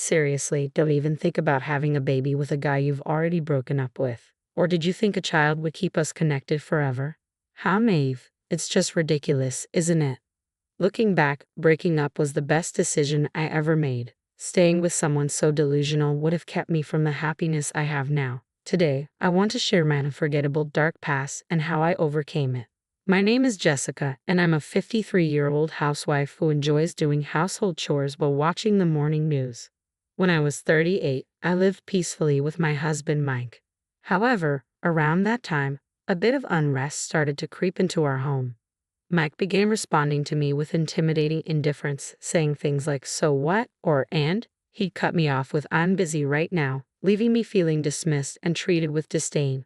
Seriously, don't even think about having a baby with a guy you've already broken up with. Or did you think a child would keep us connected forever? How naive. It's just ridiculous, isn't it? Looking back, breaking up was the best decision I ever made. Staying with someone so delusional would have kept me from the happiness I have now. Today, I want to share my unforgettable dark past and how I overcame it. My name is Jessica, and I'm a 53-year-old housewife who enjoys doing household chores while watching the morning news. When I was 38, I lived peacefully with my husband Mike. However, around that time, a bit of unrest started to creep into our home. Mike began responding to me with intimidating indifference, saying things like, "So what?" or "and?" He'd cut me off with, "I'm busy right now," leaving me feeling dismissed and treated with disdain.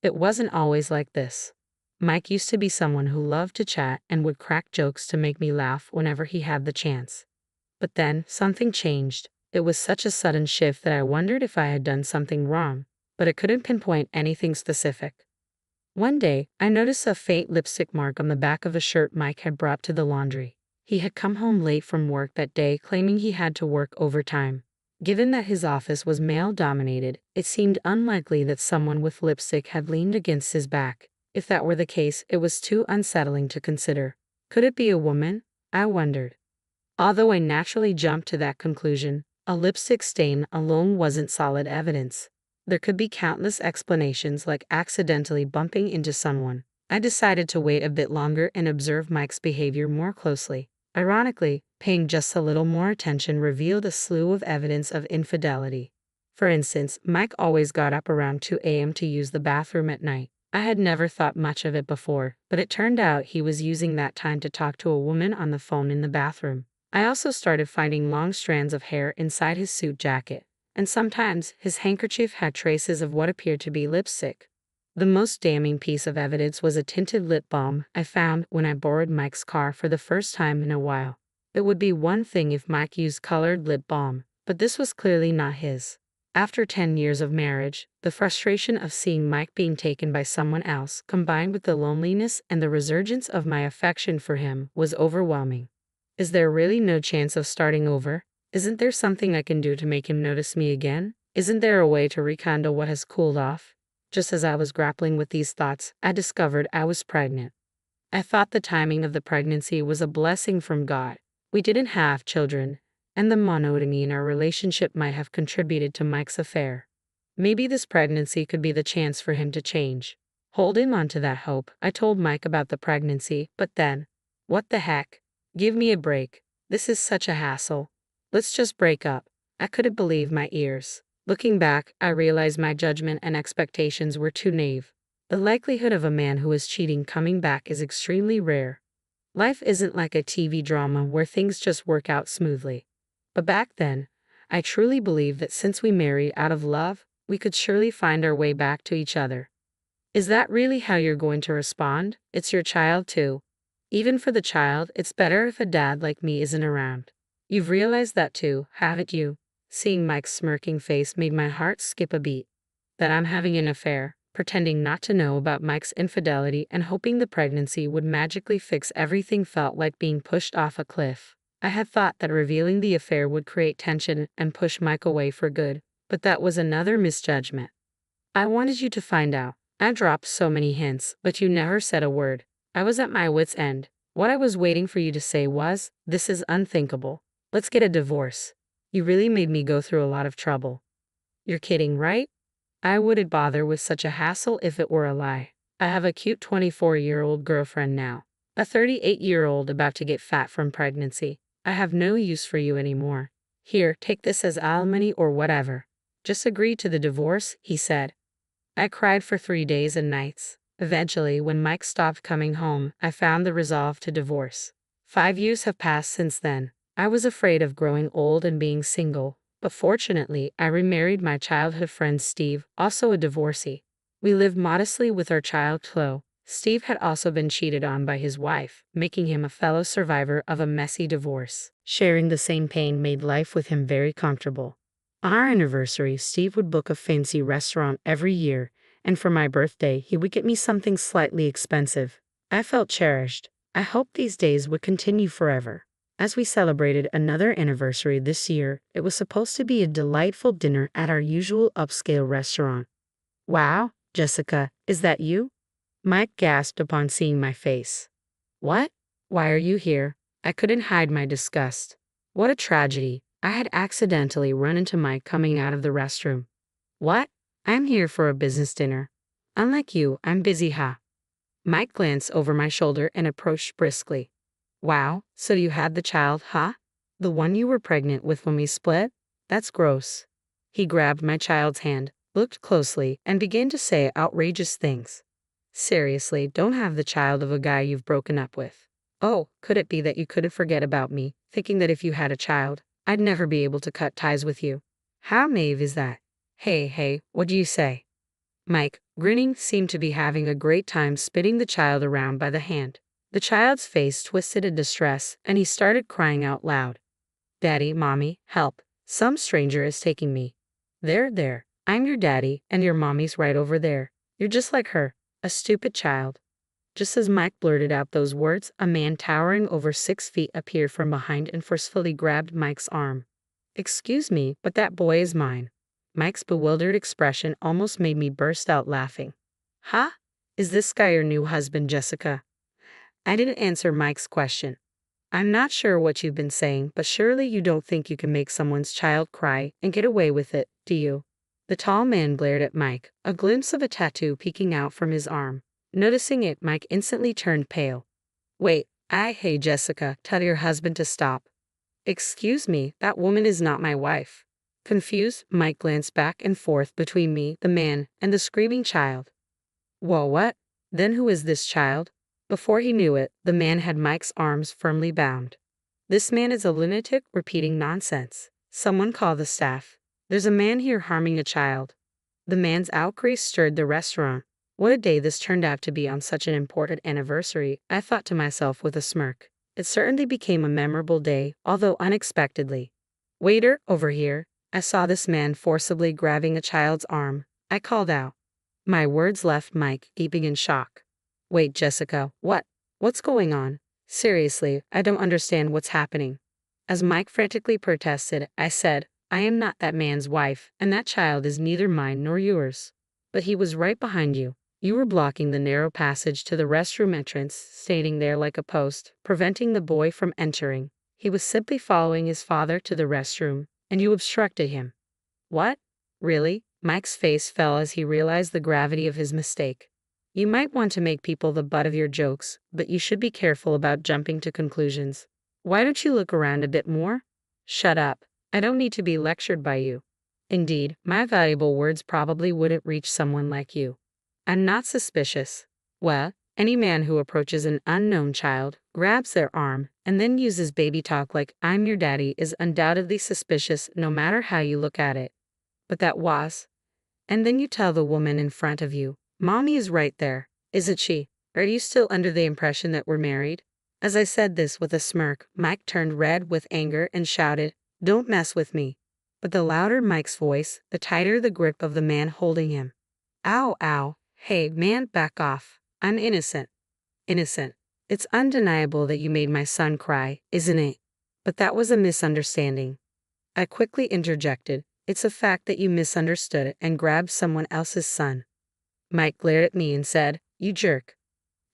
It wasn't always like this. Mike used to be someone who loved to chat and would crack jokes to make me laugh whenever he had the chance. But then, something changed. It was such a sudden shift that I wondered if I had done something wrong, but I couldn't pinpoint anything specific. One day, I noticed a faint lipstick mark on the back of a shirt Mike had brought to the laundry. He had come home late from work that day, claiming he had to work overtime. Given that his office was male-dominated, it seemed unlikely that someone with lipstick had leaned against his back. If that were the case, it was too unsettling to consider. Could it be a woman? I wondered. Although I naturally jumped to that conclusion, a lipstick stain alone wasn't solid evidence. There could be countless explanations, like accidentally bumping into someone. I decided to wait a bit longer and observe Mike's behavior more closely. Ironically, paying just a little more attention revealed a slew of evidence of infidelity. For instance, Mike always got up around 2 a.m. to use the bathroom at night. I had never thought much of it before, but it turned out he was using that time to talk to a woman on the phone in the bathroom. I also started finding long strands of hair inside his suit jacket, and sometimes his handkerchief had traces of what appeared to be lipstick. The most damning piece of evidence was a tinted lip balm I found when I borrowed Mike's car for the first time in a while. It would be one thing if Mike used colored lip balm, but this was clearly not his. After 10 years of marriage, the frustration of seeing Mike being taken by someone else, combined with the loneliness and the resurgence of my affection for him, was overwhelming. Is there really no chance of starting over? Isn't there something I can do to make him notice me again? Isn't there a way to rekindle what has cooled off? Just as I was grappling with these thoughts, I discovered I was pregnant. I thought the timing of the pregnancy was a blessing from God. We didn't have children, and the monotony in our relationship might have contributed to Mike's affair. Maybe this pregnancy could be the chance for him to change. Holding on to that hope, I told Mike about the pregnancy, but then, what the heck? Give me a break. This is such a hassle. Let's just break up. I couldn't believe my ears. Looking back, I realized my judgment and expectations were too naive. The likelihood of a man who is cheating coming back is extremely rare. Life isn't like a TV drama where things just work out smoothly. But back then, I truly believed that since we married out of love, we could surely find our way back to each other. Is that really how you're going to respond? It's your child too. Even for the child, it's better if a dad like me isn't around. You've realized that too, haven't you? Seeing Mike's smirking face made my heart skip a beat. That I'm having an affair, pretending not to know about Mike's infidelity and hoping the pregnancy would magically fix everything felt like being pushed off a cliff. I had thought that revealing the affair would create tension and push Mike away for good, but that was another misjudgment. I wanted you to find out. I dropped so many hints, but you never said a word. I was at my wit's end. What I was waiting for you to say was, "This is unthinkable. Let's get a divorce." You really made me go through a lot of trouble. You're kidding, right? I wouldn't bother with such a hassle if it were a lie. I have a cute 24-year-old girlfriend now. A 38-year-old about to get fat from pregnancy. I have no use for you anymore. Here, take this as alimony or whatever. Just agree to the divorce, he said. I cried for 3 days and nights. Eventually, when Mike stopped coming home, I found the resolve to divorce. 5 years have passed since then. I was afraid of growing old and being single, but fortunately, I remarried my childhood friend Steve, also a divorcee. We lived modestly with our child Chloe. Steve had also been cheated on by his wife, making him a fellow survivor of a messy divorce. Sharing the same pain made life with him very comfortable. On our anniversary, Steve would book a fancy restaurant every year, and for my birthday, he would get me something slightly expensive. I felt cherished. I hoped these days would continue forever. As we celebrated another anniversary this year, it was supposed to be a delightful dinner at our usual upscale restaurant. Wow, Jessica, is that you? Mike gasped upon seeing my face. What? Why are you here? I couldn't hide my disgust. What a tragedy. I had accidentally run into Mike coming out of the restroom. What? I'm here for a business dinner. Unlike you, I'm busy, huh? Mike glanced over my shoulder and approached briskly. Wow, so you had the child, huh? The one you were pregnant with when we split? That's gross. He grabbed my child's hand, looked closely, and began to say outrageous things. Seriously, don't have the child of a guy you've broken up with. Oh, could it be that you couldn't forget about me, thinking that if you had a child, I'd never be able to cut ties with you? How naive is that? Hey, what do you say? Mike, grinning, seemed to be having a great time spinning the child around by the hand. The child's face twisted in distress, and he started crying out loud. Daddy, Mommy, help. Some stranger is taking me. There. I'm your daddy, and your mommy's right over there. You're just like her, a stupid child. Just as Mike blurted out those words, a man towering over 6 feet appeared from behind and forcefully grabbed Mike's arm. Excuse me, but that boy is mine. Mike's bewildered expression almost made me burst out laughing. Huh? Is this guy your new husband, Jessica? I didn't answer Mike's question. I'm not sure what you've been saying, but surely you don't think you can make someone's child cry and get away with it, do you? The tall man glared at Mike, a glimpse of a tattoo peeking out from his arm. Noticing it, Mike instantly turned pale. Wait, hey Jessica, tell your husband to stop. Excuse me, that woman is not my wife. Confused, Mike glanced back and forth between me, the man, and the screaming child. Whoa, what? Then who is this child? Before he knew it, the man had Mike's arms firmly bound. This man is a lunatic repeating nonsense. Someone call the staff. There's a man here harming a child. The man's outcry stirred the restaurant. What a day this turned out to be on such an important anniversary, I thought to myself with a smirk. It certainly became a memorable day, although unexpectedly. Waiter, over here. I saw this man forcibly grabbing a child's arm. I called out. My words left Mike gaping in shock. Wait, Jessica, what? What's going on? Seriously, I don't understand what's happening. As Mike frantically protested, I said, I am not that man's wife, and that child is neither mine nor yours. But he was right behind you. You were blocking the narrow passage to the restroom entrance, standing there like a post, preventing the boy from entering. He was simply following his father to the restroom, and you obstructed him. What? Really? Mike's face fell as he realized the gravity of his mistake. You might want to make people the butt of your jokes, but you should be careful about jumping to conclusions. Why don't you look around a bit more? Shut up. I don't need to be lectured by you. Indeed, my valuable words probably wouldn't reach someone like you. I'm not suspicious. Well, any man who approaches an unknown child, grabs their arm, and then uses baby talk like I'm your daddy is undoubtedly suspicious no matter how you look at it. But that was. And then you tell the woman in front of you, Mommy is right there, isn't she? Are you still under the impression that we're married? As I said this with a smirk, Mike turned red with anger and shouted, Don't mess with me. But the louder Mike's voice, the tighter the grip of the man holding him. Ow. Hey, man, back off. I'm innocent. Innocent. It's undeniable that you made my son cry, isn't it? But that was a misunderstanding. I quickly interjected. It's a fact that you misunderstood and grabbed someone else's son. Mike glared at me and said, You jerk.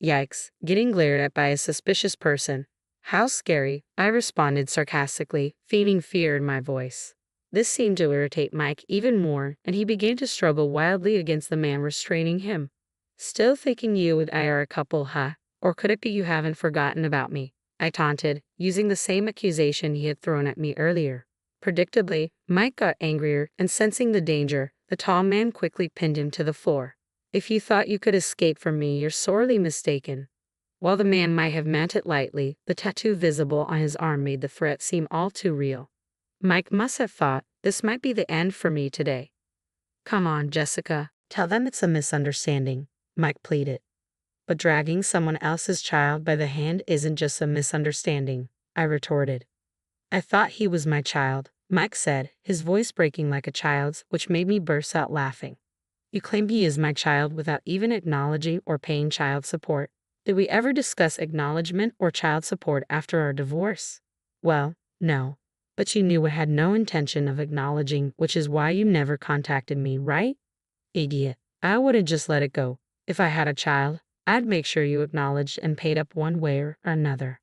Yikes, getting glared at by a suspicious person. How scary, I responded sarcastically, feigning fear in my voice. This seemed to irritate Mike even more, and he began to struggle wildly against the man restraining him. Still thinking you and I are a couple, huh? Or could it be you haven't forgotten about me? I taunted, using the same accusation he had thrown at me earlier. Predictably, Mike got angrier, and sensing the danger, the tall man quickly pinned him to the floor. If you thought you could escape from me, you're sorely mistaken. While the man might have meant it lightly, the tattoo visible on his arm made the threat seem all too real. Mike must have thought, this might be the end for me today. Come on, Jessica, tell them it's a misunderstanding, Mike pleaded. But dragging someone else's child by the hand isn't just a misunderstanding, I retorted. I thought he was my child, Mike said, his voice breaking like a child's, which made me burst out laughing. You claim he is my child without even acknowledging or paying child support. Did we ever discuss acknowledgement or child support after our divorce? Well, no. But you knew I had no intention of acknowledging, which is why you never contacted me, right? Idiot. I wouldn't just let it go. If I had a child, I'd make sure you acknowledged and paid up one way or another.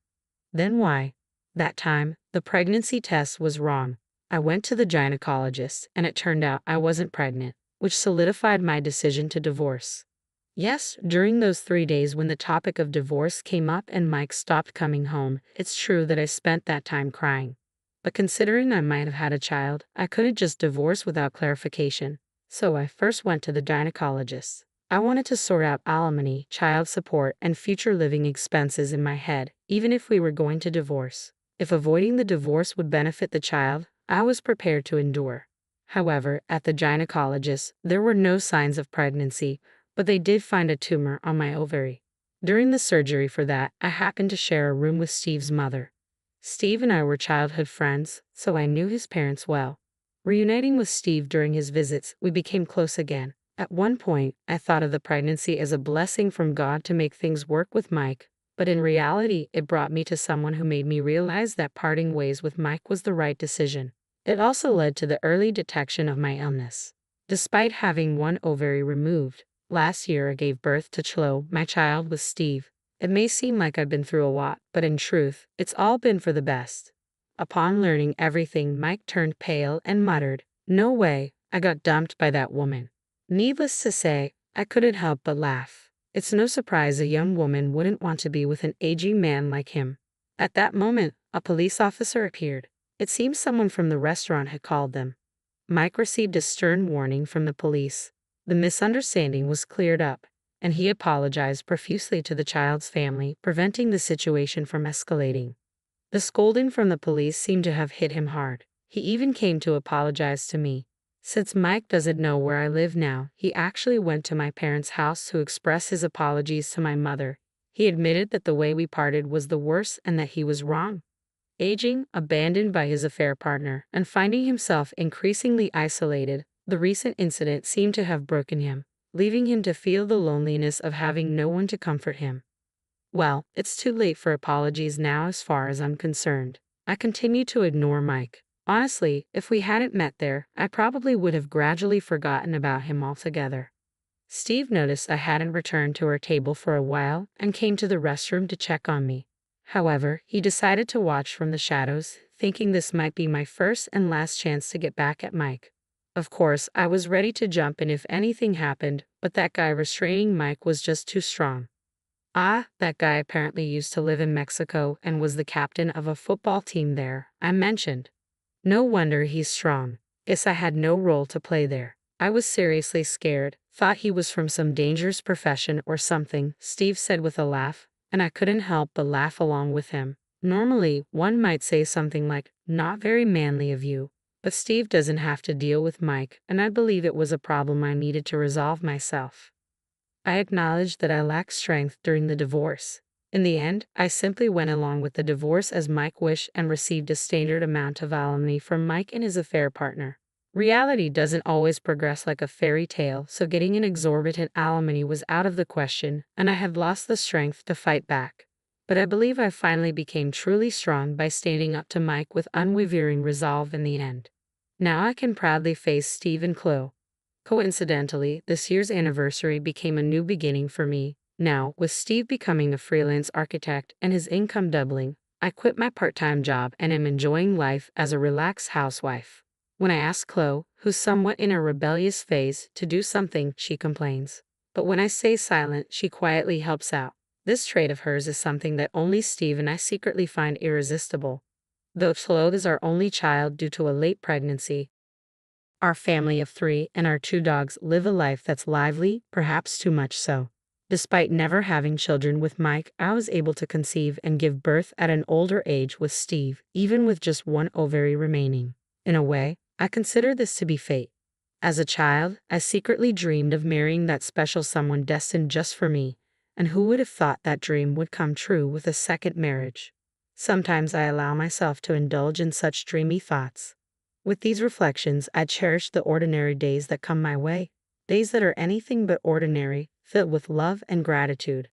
Then why? That time, the pregnancy test was wrong. I went to the gynecologist, and it turned out I wasn't pregnant, which solidified my decision to divorce. Yes, during those 3 days when the topic of divorce came up and Mike stopped coming home, it's true that I spent that time crying. But considering I might have had a child, I couldn't just divorce without clarification. So I first went to the gynecologist. I wanted to sort out alimony, child support, and future living expenses in my head, even if we were going to divorce. If avoiding the divorce would benefit the child, I was prepared to endure. However, at the gynecologist, there were no signs of pregnancy, but they did find a tumor on my ovary. During the surgery for that, I happened to share a room with Steve's mother. Steve and I were childhood friends, so I knew his parents well. Reuniting with Steve during his visits, we became close again. At one point, I thought of the pregnancy as a blessing from God to make things work with Mike, but in reality, it brought me to someone who made me realize that parting ways with Mike was the right decision. It also led to the early detection of my illness. Despite having one ovary removed, last year I gave birth to Chloe, my child with Steve. It may seem like I've been through a lot, but in truth, it's all been for the best. Upon learning everything, Mike turned pale and muttered, "No way, I got dumped by that woman." Needless to say, I couldn't help but laugh. It's no surprise a young woman wouldn't want to be with an aging man like him. At that moment, a police officer appeared. It seems someone from the restaurant had called them. Mike received a stern warning from the police. The misunderstanding was cleared up, and he apologized profusely to the child's family, preventing the situation from escalating. The scolding from the police seemed to have hit him hard. He even came to apologize to me. Since Mike doesn't know where I live now, he actually went to my parents' house to express his apologies to my mother. He admitted that the way we parted was the worst and that he was wrong. Aging, abandoned by his affair partner, and finding himself increasingly isolated, the recent incident seemed to have broken him, leaving him to feel the loneliness of having no one to comfort him. Well, it's too late for apologies now as far as I'm concerned. I continue to ignore Mike. Honestly, if we hadn't met there, I probably would have gradually forgotten about him altogether. Steve noticed I hadn't returned to our table for a while and came to the restroom to check on me. However, he decided to watch from the shadows, thinking this might be my first and last chance to get back at Mike. Of course, I was ready to jump in if anything happened, but that guy restraining Mike was just too strong. That guy apparently used to live in Mexico and was the captain of a football team there, I mentioned. No wonder he's strong. Guess I had no role to play there. I was seriously scared, thought he was from some dangerous profession or something, Steve said with a laugh, and I couldn't help but laugh along with him. Normally, one might say something like, "Not very manly of you," but Steve doesn't have to deal with Mike, and I believe it was a problem I needed to resolve myself. I acknowledged that I lacked strength during the divorce. In the end, I simply went along with the divorce as Mike wished and received a standard amount of alimony from Mike and his affair partner. Reality doesn't always progress like a fairy tale, so getting an exorbitant alimony was out of the question, and I had lost the strength to fight back. But I believe I finally became truly strong by standing up to Mike with unwavering resolve in the end. Now I can proudly face Steve and Chloe. Coincidentally, this year's anniversary became a new beginning for me. Now, with Steve becoming a freelance architect and his income doubling, I quit my part-time job and am enjoying life as a relaxed housewife. When I ask Chloe, who's somewhat in a rebellious phase, to do something, she complains. But when I stay silent, she quietly helps out. This trait of hers is something that only Steve and I secretly find irresistible. Though Chloe is our only child due to a late pregnancy, our family of 3 and our 2 dogs live a life that's lively, perhaps too much so. Despite never having children with Mike, I was able to conceive and give birth at an older age with Steve, even with just one ovary remaining. In a way, I consider this to be fate. As a child, I secretly dreamed of marrying that special someone destined just for me, and who would have thought that dream would come true with a second marriage? Sometimes I allow myself to indulge in such dreamy thoughts. With these reflections, I cherish the ordinary days that come my way, days that are anything but ordinary, filled with love and gratitude.